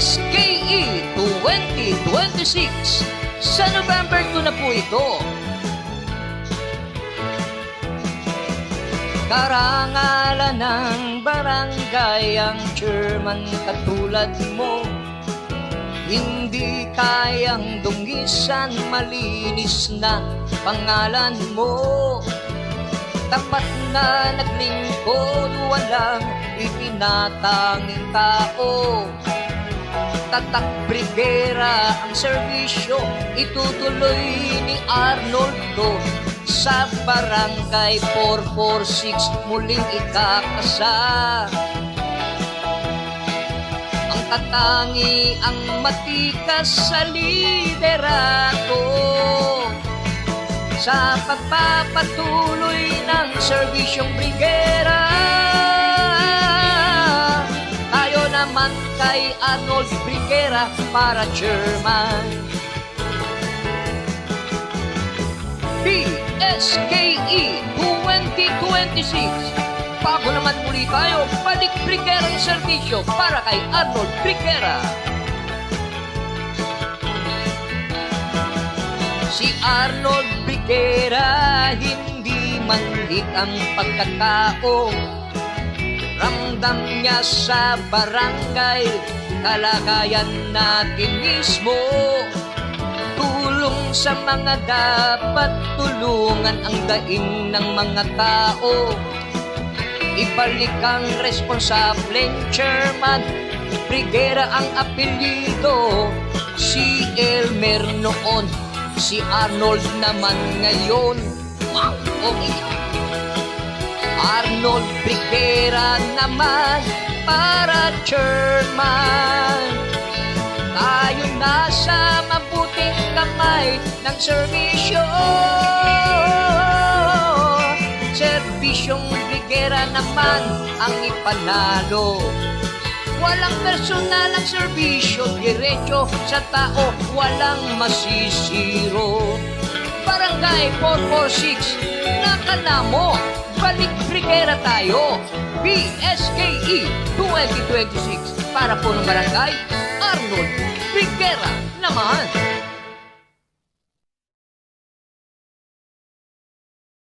PSKE 2026. Sa November 2 na po ito. Karangalan ng barangay ang chairman katulad mo. Hindi kayang dungisan, malinis na pangalan mo. Tapat na naglingkod, walang itinatanging tao. Tatak Brigera ang serbisyo, itutuloy ni Arnoldo. Sa barangay 446 muling ikakasa. Ang katangi ang matikas sa liderato. Sa pagpapatuloy ng serbisyong Brigera, tayo naman kay Arnold Brigera para chairman. PSKE 2026. Bago naman muli tayo, balik Brigera ang serbisyo para kay Arnold Brigera. Si Arnold Brigera, hindi manhid ang pagkatao. Ramdam niya sa barangay, kalagayan natin mismo. Tulong sa mga dapat tulungan, ang daing ng mga tao. Ibalik ang responsableng chairman, Brigera ang apelyido. Si Elmer noon, si Arnold naman ngayon. Wow, okay. Arnold Brigera naman para chairman. Tayo nasa mabuting kamay ng serbisyo. Serbisyong Brigera naman ang ipanalo. Walang personal ang serbisyo, diretso sa tao, walang masisiro. Barangay 446, nakala mo, balik Brigera tayo. PSKE 2026, para po ng barangay, Arnold Brigera naman.